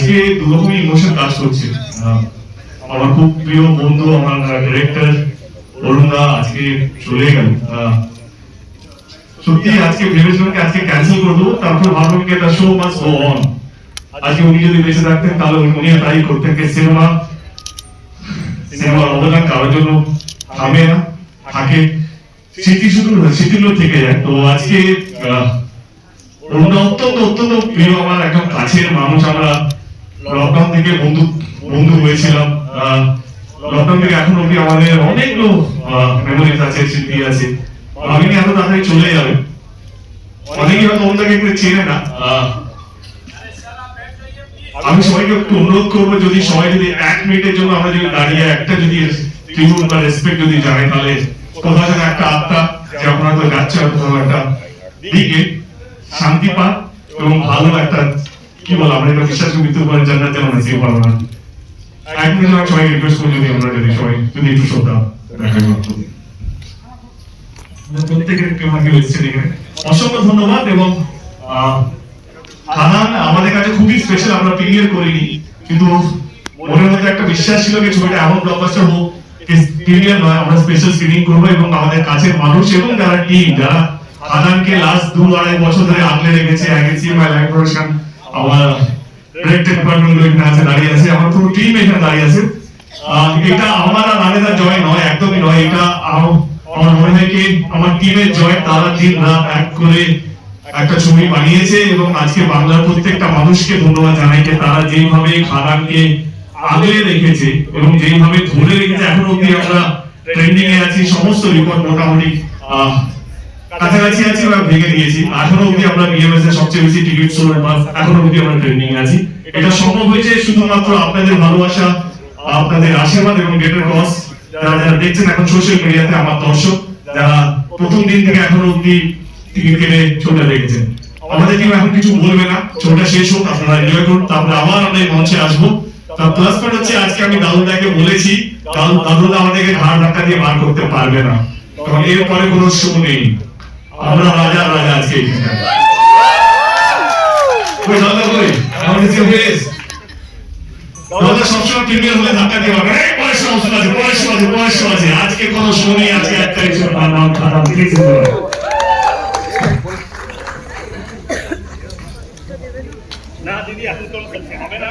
আজকে দুরকম ইমোশন কাজ করছে। আমার খুব প্রিয় বন্ধু, আমার ডিরেক্টর অরুণদা আজকে চলে গেল। সত্যি আজকে ভেবেছিলাম আজকে ক্যান্সেল করে দেবো, তারপর ভাবলাম কি the show must go on. আজকে উনি যদি বেঁচে থাকতেন তাহলে উনি তাই করতেন। সিনেমার অবদান কারোর জন্য থামে না, থাকে, স্মৃতি শুধু স্মৃতিগুলো থেকে যায়। তো আজকে অরুণদা অত্যন্ত অত্যন্ত প্রিয়, আমার একদম কাছের মানুষ। আমরা লকডাউন থেকে বন্ধু হয়েছিলাম। লকডাউন থেকে এখন অব্দি আমাদের অনেকগুলো মেমোরিজ আছে, স্মৃতি আছে। ভাবিনি এত তাড়াতাড়ি চলে যাবে। অনেকে হয়তো অন্যকে একটু চেনে না। আমি সবাইকে একটু অনুরোধ করবো, যদি সবাই যদি 1 মিনিটের জন্য আমরা যদি দাঁড়িয়ে একটা যদি ট্রিবিউট বা রেসপেক্ট যদি জানাই, তাহলে কোথাও যেন একটা আত্মা যে আপনারা তো যাচ্ছে কোথাও একটা দিকে শান্তি পান এবং ভালো একটা কি বল আমরা এটা বিশ্বাস করি মৃত্যুর পরে জান্নাত যেন নসিব হবে না। 1 মিনিট আমি সবাই রিকোয়েস্ট করি, যদি আমরা যদি সবাই যদি একটু শ্রদ্ধা দেখা করতে প্রত্যেকের কেমনকে এসেছেন এখানে অসংখ্য ধন্যবাদ। এবং হানান আমাদের কাছে খুবই স্পেশাল। আমরা প্রিমিয়ার করিনি, কিন্তু মনের মধ্যে একটা বিশ্বাস ছিল যে ছবিটা এমন ব্লকবাস্টার হোক, প্রিমিয়ার নয়, আমরা স্পেশাল স্ক্রিনিং করবো। এবং আমাদের কাছের মানুষ এবং যারা টিম, যারা হানানকে লাস্ট 2-2.5 বছর ধরে আগলে রেখেছে, আইএনসি মাই লাইফ প্রোডাকশন, আমার ডিরেক্টর ডিপার্টমেন্ট গুলো এখানে আছে, দাঁড়িয়ে আছে, আমার পুরো টিম এখানে দাঁড়িয়ে আছে। এটা আমার আর রানেদার জয় নয়, একদমই নয়। এটা আমার মনে হয় কি আমার টিমের জয়। তারা দিন রাত এক করে একটা ছবি বানিয়েছে এবং আজকে বাংলার প্রত্যেকটা মানুষকে ধন্যবাদ জানাই যে তারা যেভাবে খাদানকে আগলে রেখেছে এবং যেভাবে ধরে রেখেছে। এখন অব্দি আমরা ট্রেন্ডিং এ আছি, সমস্ত রিপোর্ট মোটামুটি কাছাকাছি আছি বা ভেঙে দিয়েছি। এখনো অব্দি আমরা বিএমএস এর সবচেয়ে বেশি টিকিট সোল্ড মাস, এখনো অব্দি আমরা ট্রেন্ডিং এ আছি। এটা সম্ভব হয়েছে শুধুমাত্র আপনাদের ভালোবাসা, আপনাদের আশীর্বাদ এবং গেটের ক্রস। যারা দেখছেন এখন সোশ্যাল মিডিয়াতে, আমার দর্শক যারা প্রথম দিন থেকে এখনো অব্দি টিকিট কেটে ছবিটা দেখেছেন। আমাদের টিম এখন কিছু বলবে না, ছবিটা শেষ হোক, আপনারা এনজয় করুন, তারপরে আবার আমরা এই মঞ্চে আসবো। তার প্লাস পয়েন্ট হচ্ছে আজকে আমি দাদুদাকে বলেছি, দাদুদা আমাদেরকে ঘাড় ধাক্কা দিয়ে বার করতে পারবে না, কারণ এরপরে কোনো শো নেই। আমরা রাজা রাজা আজকে এখানে। সবসময় প্রিমিয়ার হলে ধাক্কা দিয়ে পারবে, পরের সমস্যা আছে, পরের শো আছে। আজকে কোনো শো নেই, আজকে একটাই শো, নাম খারাপ না দিদি, এখন তো হবে না।